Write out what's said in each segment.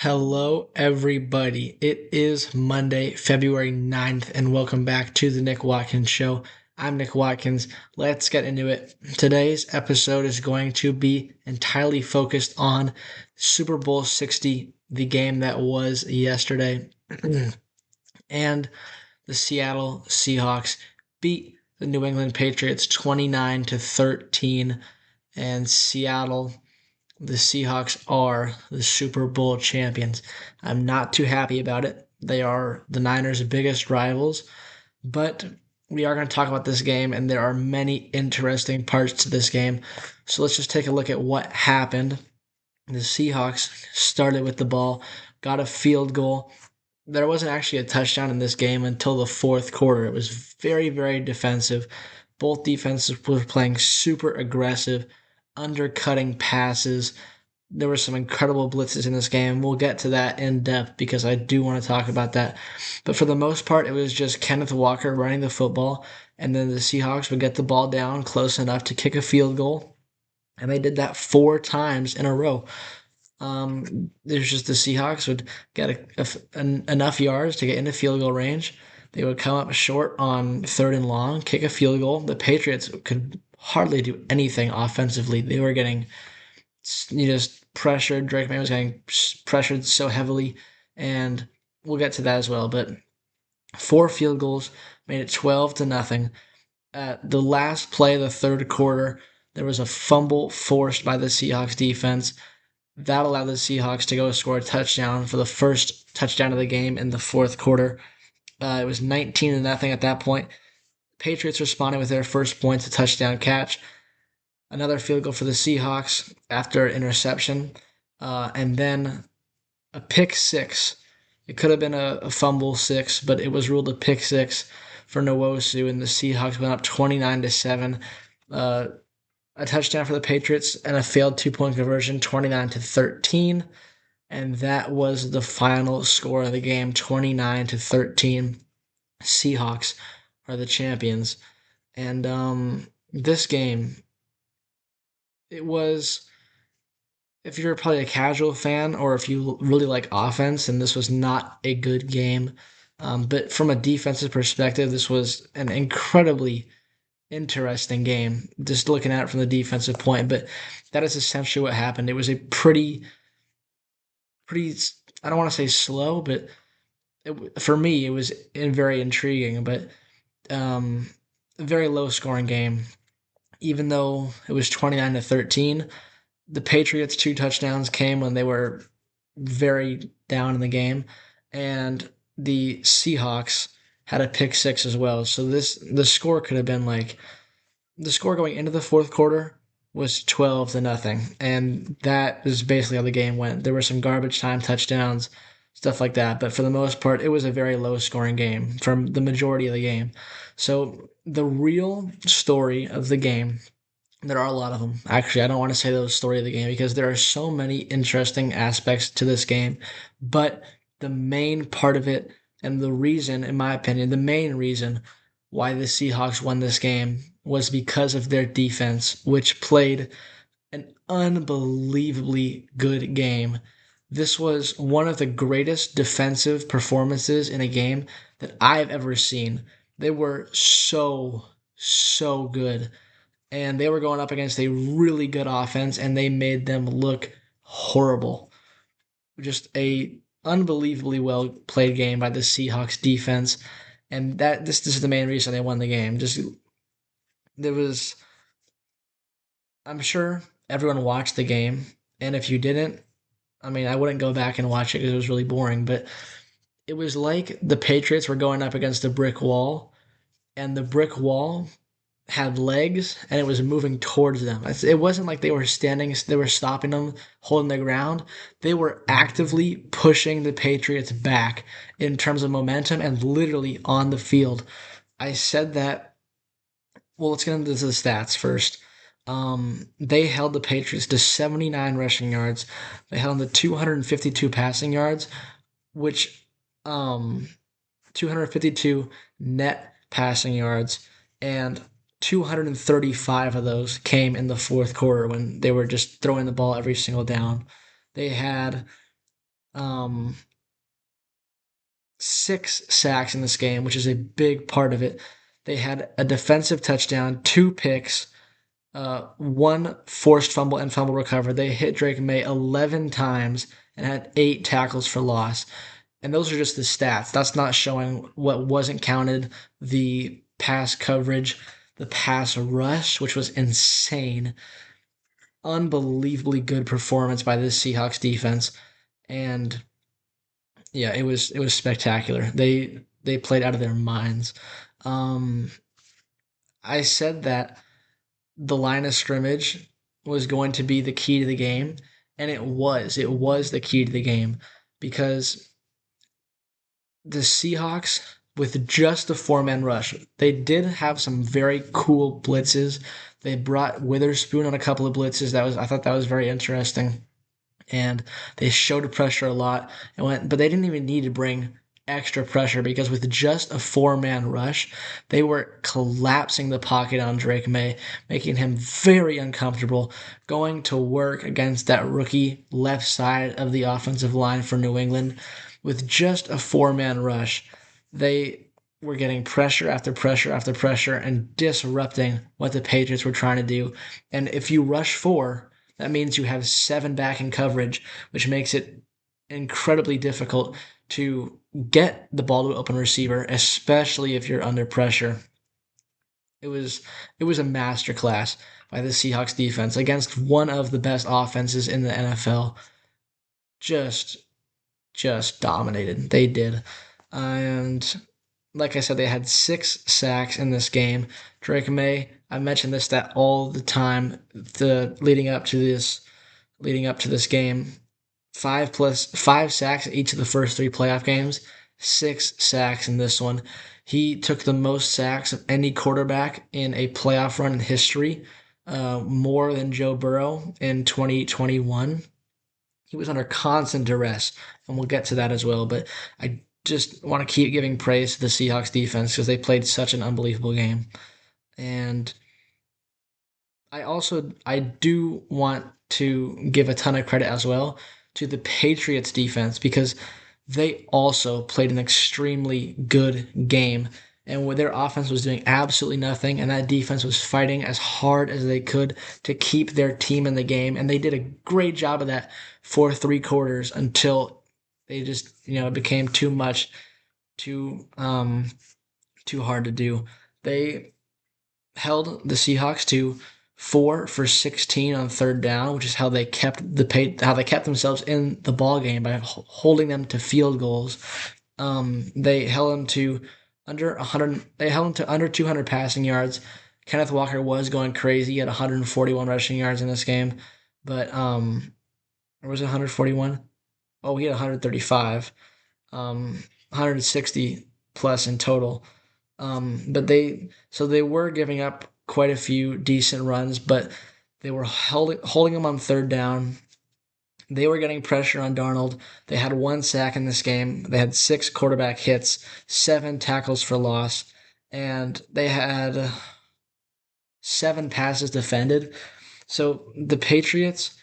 Hello, everybody. It is Monday, February 9th, and welcome back to the Nick Watkins Show. I'm Nick Watkins. Let's get into it. Today's episode is going to be entirely focused on Super Bowl 60, the game that was yesterday, and the Seattle Seahawks beat the New England Patriots 29 to 13, and the Seahawks are the Super Bowl champions. I'm not too happy about it. They are the Niners' biggest rivals, but we are going to talk about this game, and there are many interesting parts to this game. So let's just take a look at what happened. The Seahawks started with the ball, got a field goal. There wasn't actually a touchdown in this game until the fourth quarter. It was very, very defensive. Both defenses were playing super aggressive, undercutting passes. There were some incredible blitzes in this game. We'll get to that in depth because I do want to talk about that. But for the most part, it was just Kenneth Walker running the football, and then the Seahawks would get the ball down close enough to kick a field goal. And they did that four times in a row. There's just the Seahawks would get enough yards to get into field goal range. They would come up short on third and long, kick a field goal. The Patriots could hardly do anything offensively. They were getting just pressured. Drake May was getting pressured so heavily, and we'll get to that as well. But four field goals made it 12 to nothing. At the last play of the third quarter, there was a fumble forced by the Seahawks defense. That allowed the Seahawks to go score a touchdown for the first touchdown of the game in the fourth quarter. It was 19 to nothing at that point. Patriots responded with their first points, a touchdown catch. Another field goal for the Seahawks after interception, and then a pick six. It could have been a fumble six, but it was ruled a pick six for Nwosu, and the Seahawks went up 29 to 7. A touchdown for the Patriots and a failed 2-point conversion, 29 to 13. And that was the final score of the game, 29 to 13. Seahawks are the champions. And this game, it was, if you're probably a casual fan or if you really like offense, and this was not a good game. But from a defensive perspective, this was an incredibly interesting game, just looking at it from the defensive point. But that is essentially what happened. It was a pretty, I don't want to say slow, but for me, it was very intriguing, but a very low scoring game. Even though it was 29 to 13, the Patriots' two touchdowns came when they were very down in the game, and the Seahawks had a pick six as well. So the score could have been like, the score going into the fourth quarter was 12 to nothing, and that is basically how the game went. There were some garbage time touchdowns, stuff like that, but for the most part, it was a very low scoring game from the majority of the game. So the real story of the game, there are a lot of them. Actually, I don't want to say the story of the game because there are so many interesting aspects to this game, but the main part of it, and the reason, in my opinion, the main reason why the Seahawks won this game was because of their defense, which played an unbelievably good game. This was one of the greatest defensive performances in a game that I've ever seen. They were so good. And they were going up against a really good offense, and they made them look horrible. Just a unbelievably well played game by the Seahawks defense, and this is the main reason they won the game. Just there was, I'm sure everyone watched the game, and if you didn't, I mean, I wouldn't go back and watch it because it was really boring. But it was like the Patriots were going up against a brick wall, and the brick wall had legs and it was moving towards them. It wasn't like they were standing, they were stopping them, holding their ground. They were actively pushing the Patriots back in terms of momentum and literally on the field. I said that, well, let's get into the stats first. They held the Patriots to 79 rushing yards. They held them to 252 passing yards, which 252 net passing yards, and 235 of those came in the fourth quarter when they were just throwing the ball every single down. They had um, 6 sacks in this game, which is a big part of it. They had a defensive touchdown, 2 picks, one forced fumble and fumble recovery. They hit Drake May 11 times and had 8 tackles for loss. And those are just the stats. That's not showing what wasn't counted, the pass coverage, the pass rush, which was insane. Unbelievably good performance by this Seahawks defense. And yeah, it was spectacular. They played out of their minds. Um, I said that the line of scrimmage was going to be the key to the game, and it was. It was the key to the game because the Seahawks, with just a 4-man rush, they did have some very cool blitzes. They brought Witherspoon on a couple of blitzes. I thought that was very interesting, and they showed pressure a lot and went, but they didn't even need to bring extra pressure because with just a 4-man rush, they were collapsing the pocket on Drake May, making him very uncomfortable, going to work against that rookie left side of the offensive line for New England. With just a 4-man rush, they were getting pressure after pressure after pressure and disrupting what the Patriots were trying to do. And if you rush 4, that means you have 7 back in coverage, which makes it incredibly difficult to get the ball to an open receiver, especially if you're under pressure. It was it was a masterclass by the Seahawks defense against one of the best offenses in the NFL. Just just dominated. They did. And like I said, they had 6 sacks in this game. Drake May, I mentioned this stat all the time, leading up to this game. 5 sacks each of the first 3 playoff games, 6 sacks in this one. He took the most sacks of any quarterback in a playoff run in history, more than Joe Burrow in 2021. He was under constant duress, and we'll get to that as well. But I just want to keep giving praise to the Seahawks defense because they played such an unbelievable game. And I do want to give a ton of credit as well to the Patriots defense because they also played an extremely good game. And where their offense was doing absolutely nothing, and that defense was fighting as hard as they could to keep their team in the game. And they did a great job of that for 3 quarters until they just, it became too much, too too hard to do. They held the Seahawks to 4 for 16 on third down, which is how they kept themselves in the ball game by holding them to field goals. They held them to under 100. They held them to under 200 passing yards. Kenneth Walker was going crazy. He had 141 rushing yards in this game, but or was it 141? Oh, he had 135. 160 plus in total. But they were giving up quite a few decent runs, but they were holding them on third down. They were getting pressure on Darnold. They had 1 sack in this game. They had 6 quarterback hits, 7 tackles for loss, and they had 7 passes defended. So the Patriots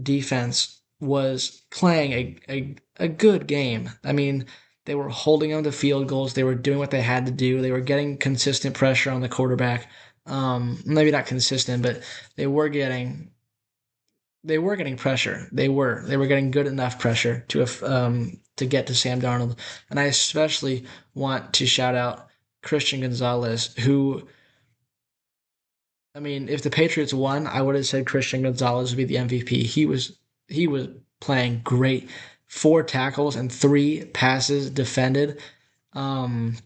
defense was playing a good game. I mean, they were holding on to field goals. They were doing what they had to do. They were getting consistent pressure on the quarterback. Maybe not consistent, but they were getting pressure. They were getting good enough pressure to get to Sam Darnold. And I especially want to shout out Christian Gonzalez, who, I mean, if the Patriots won, I would have said Christian Gonzalez would be the MVP. He was playing great. 4 tackles and 3 passes defended. Um,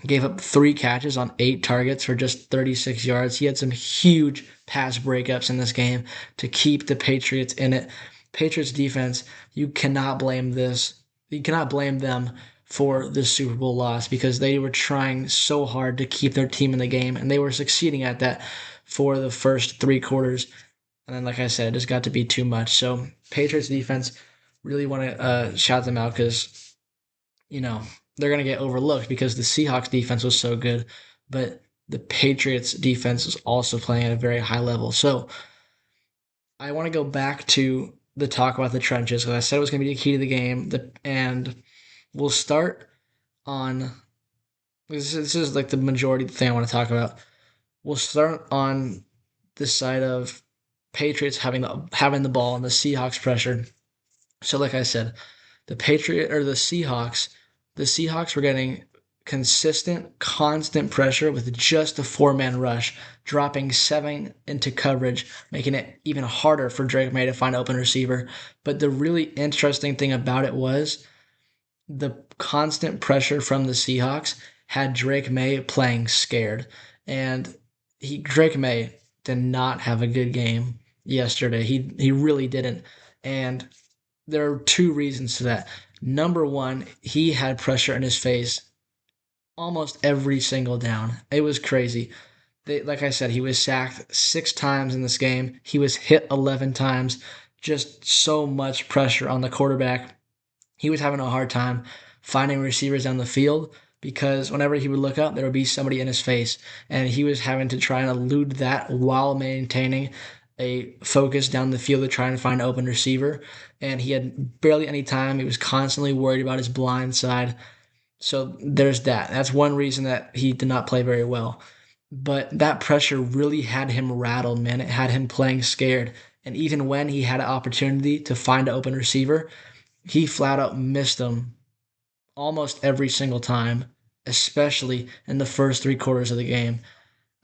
Gave up 3 catches on 8 targets for just 36 yards. He had some huge pass breakups in this game to keep the Patriots in it. Patriots defense, you cannot blame this. You cannot blame them for the Super Bowl loss because they were trying so hard to keep their team in the game, and they were succeeding at that for the first 3 quarters. And then, like I said, it just got to be too much. So Patriots defense, really want to shout them out because, they're going to get overlooked because the Seahawks defense was so good, but the Patriots defense was also playing at a very high level. So I want to go back to the talk about the trenches because I said it was going to be the key to the game. And we'll start on this is like the majority of the thing I want to talk about. We'll start on the side of Patriots having the ball and the Seahawks pressure. So, like I said, the Seahawks were getting consistent, constant pressure with just a four-man rush, dropping seven into coverage, making it even harder for Drake May to find an open receiver. But the really interesting thing about it was the constant pressure from the Seahawks had Drake May playing scared. And Drake May did not have a good game yesterday. He really didn't. And there are two reasons to that. Number one, he had pressure in his face almost every single down. It was crazy. Like I said, he was sacked 6 times in this game. He was hit 11 times. Just so much pressure on the quarterback. He was having a hard time finding receivers down the field because whenever he would look up, there would be somebody in his face, and he was having to try and elude that while maintaining a focus down the field to try and find an open receiver. And he had barely any time. He was constantly worried about his blind side. So there's that. That's one reason that he did not play very well. But that pressure really had him rattled, man. It had him playing scared. And even when he had an opportunity to find an open receiver, he flat out missed them almost every single time, especially in the first 3 quarters of the game.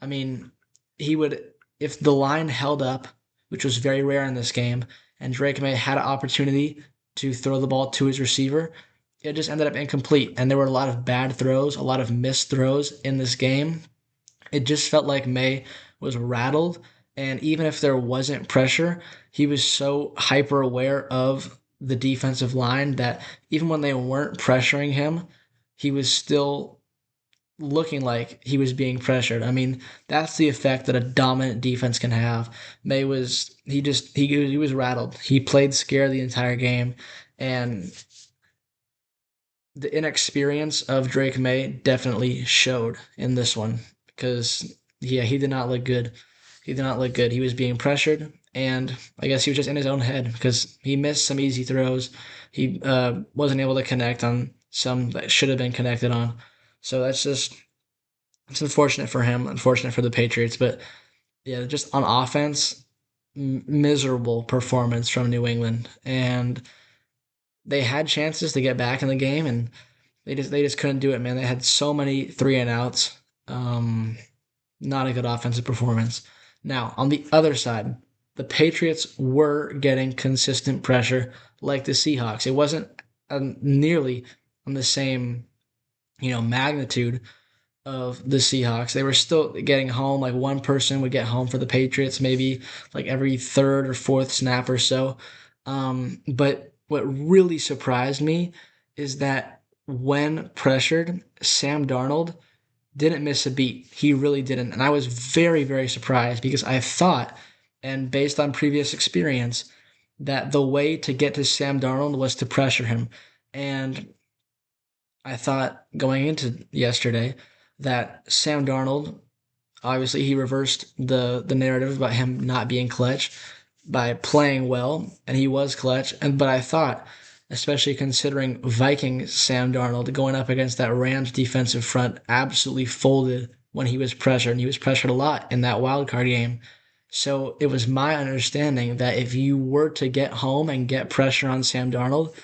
I mean, he would, if the line held up, which was very rare in this game, and Drake May had an opportunity to throw the ball to his receiver, it just ended up incomplete. And there were a lot of bad throws, a lot of missed throws in this game. It just felt like May was rattled. And even if there wasn't pressure, he was so hyper aware of the defensive line that even when they weren't pressuring him, he was still looking like he was being pressured. I mean, that's the effect that a dominant defense can have. May was he was rattled. He played scared the entire game, and the inexperience of Drake May definitely showed in this one because yeah, he did not look good. He did not look good. He was being pressured, and I guess he was just in his own head because he missed some easy throws. He wasn't able to connect on some that should have been connected on. So it's unfortunate for him, unfortunate for the Patriots, but yeah, just on offense, miserable performance from New England, and they had chances to get back in the game, and they just couldn't do it, man. They had so many three and outs. Not a good offensive performance. Now, on the other side, the Patriots were getting consistent pressure like the Seahawks. It wasn't nearly on the same, magnitude of the Seahawks. They were still getting home. Like one person would get home for the Patriots, maybe like every third or fourth snap or so. But what really surprised me is that when pressured, Sam Darnold didn't miss a beat. He really didn't. And I was very, very surprised because I thought, and based on previous experience, that the way to get to Sam Darnold was to pressure him. And I thought going into yesterday that Sam Darnold, obviously he reversed the narrative about him not being clutch by playing well, and he was clutch. But I thought, especially considering Vikings Sam Darnold going up against that Rams defensive front, absolutely folded when he was pressured, and he was pressured a lot in that wild card game. So it was my understanding that if you were to get home and get pressure on Sam Darnold,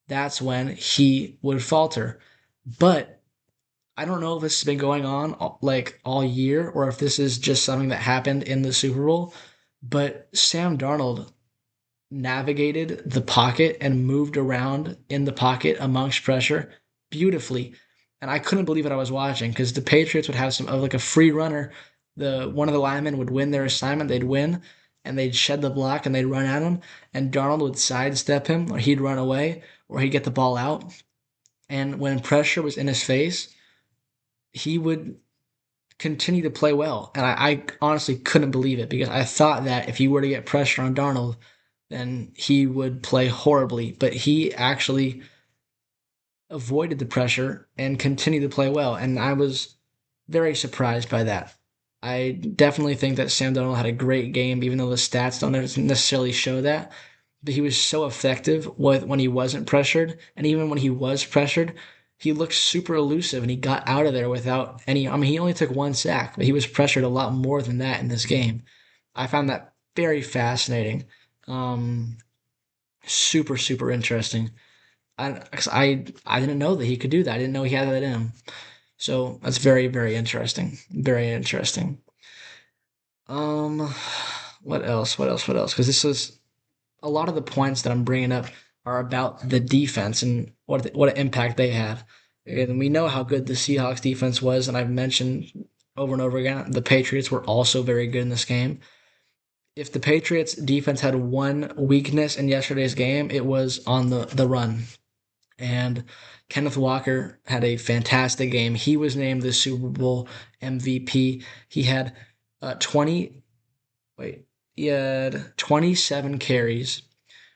that's when he would falter. But I don't know if this has been going on like all year or if this is just something that happened in the Super Bowl. But Sam Darnold navigated the pocket and moved around in the pocket amongst pressure beautifully. And I couldn't believe what I was watching because the Patriots would have some like a free runner. One of the linemen would win their assignment, they'd win, and they'd shed the block and they'd run at him, and Darnold would sidestep him, or he'd run away, or he'd get the ball out. And when pressure was in his face, he would continue to play well. And I honestly couldn't believe it because I thought that if he were to get pressure on Darnold, then he would play horribly. But he actually avoided the pressure and continued to play well. And I was very surprised by that. I definitely think that Sam Darnold had a great game, even though the stats don't necessarily show that. he was so effective with when he wasn't pressured, and even when he was pressured, he looked super elusive and he got out of there without any. I mean, he only took one sack, but he was pressured a lot more than that in this game. I found that very fascinating. Um, super interesting. I didn't know that he could do that. I didn't know he had that in him. So that's very interesting. Very interesting. Um, what else? What else? Because this is a lot of the points that I'm bringing up are about the defense and what impact they had. And we know how good the Seahawks defense was, and I've mentioned over and over again the Patriots were also very good in this game. If the Patriots defense had one weakness in yesterday's game, it was on the run. And Kenneth Walker had a fantastic game. He was named the Super Bowl MVP. He had 20 wait, he had 27 carries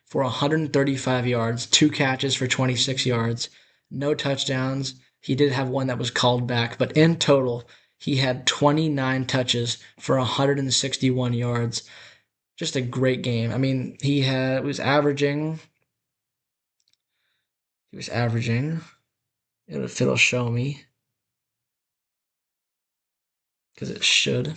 for 135 yards, two catches for 26 yards, no touchdowns. He did have one that was called back, but in total, he had 29 touches for 161 yards. Just a great game. I mean, he was averaging, if it'll show me, because it should.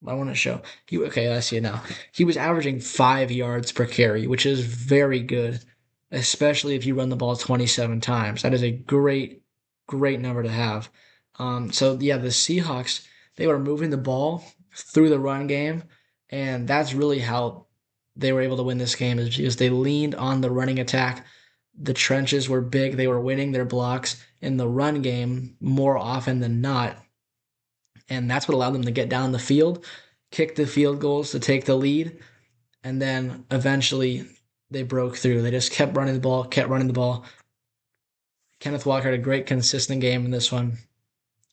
I want to show okay. I see it now. He was averaging 5 yards per carry, which is very good, especially if you run the ball 27 times. That is a great number to have. So yeah, the Seahawks, they were moving the ball through the run game, and that's really how they were able to win this game, is because they leaned on the running attack. The trenches were big. They were winning their blocks in the run game more often than not, and that's what allowed them to get down the field, kick the field goals to take the lead, and then eventually they broke through. They just kept running the ball, kept running the ball. Kenneth Walker had a great consistent game in this one,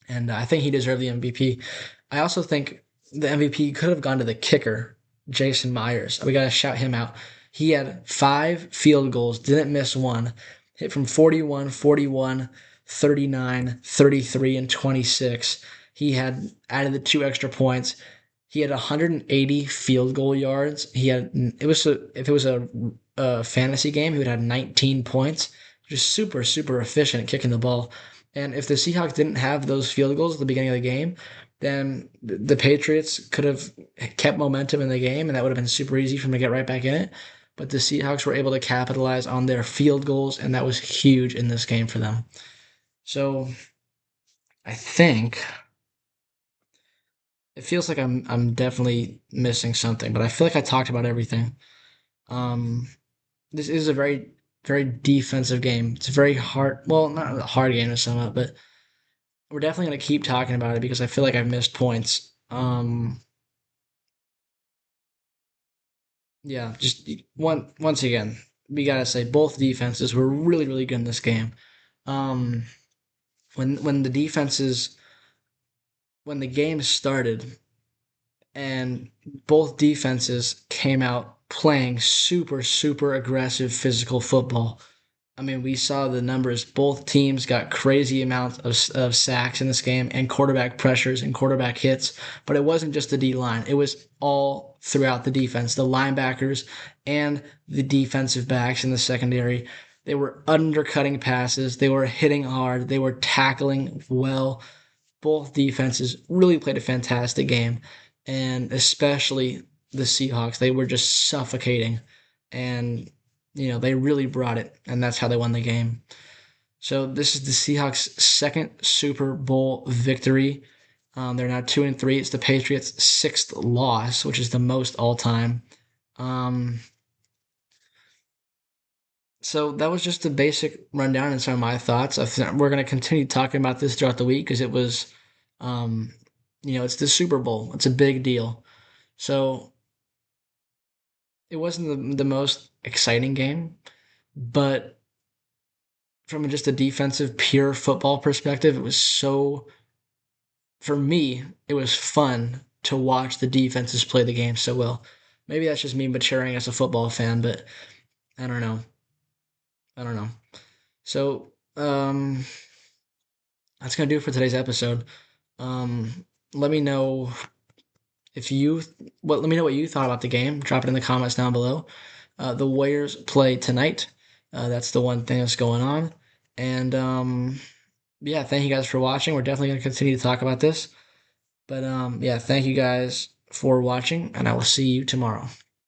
and I think he deserved the MVP. I also think the MVP could have gone to the kicker, Jason Myers. We got to shout him out. He had 5 field goals, didn't miss one, hit from 41, 41, 39, 33, and 26. He had added the 2 extra points. He had 180 field goal yards. If it was a fantasy game, he would have 19 points. Just super efficient at kicking the ball. And if the Seahawks didn't have those field goals at the beginning of the game, then the Patriots could have kept momentum in the game, and that would have been super easy for them to get right back in it. But the Seahawks were able to capitalize on their field goals, and that was huge in this game for them. So I think it feels like I'm definitely missing something, but I feel like I talked about everything. Um, this is a very defensive game. It's a very hard, well, not a hard game to sum up, but we're definitely going to keep talking about it because I feel like I've missed points. Yeah, just once again, we gotta say both defenses were really good in this game. Um, when the defenses when the game started and both defenses came out playing super aggressive physical football. I mean, we saw the numbers. Both teams got crazy amounts of sacks in this game and quarterback pressures and quarterback hits. But it wasn't just the D line, it was all throughout the defense. The linebackers and the defensive backs in the secondary, they were undercutting passes, they were hitting hard, they were tackling well. Both defenses really played a fantastic game, and especially the Seahawks. They were just suffocating, and they really brought it, and that's how they won the game. So this is the Seahawks' second Super Bowl victory. They're now 2-3. It's the Patriots' sixth loss, which is the most all time. Um, so that was just a basic rundown and some of my thoughts. We're going to continue talking about this throughout the week because it was, um, it's the Super Bowl. It's a big deal. So it wasn't the most exciting game, but from just a defensive, pure football perspective, it was for me, it was fun to watch the defenses play the game so well. Maybe that's just me maturing as a football fan, but I don't know. I don't know. So, that's going to do it for today's episode. Let me know If you, let me know what you thought about the game. Drop it in the comments down below. The Warriors play tonight. That's the one thing that's going on. And yeah, thank you guys for watching. We're definitely going to continue to talk about this. But yeah, thank you guys for watching, and I will see you tomorrow.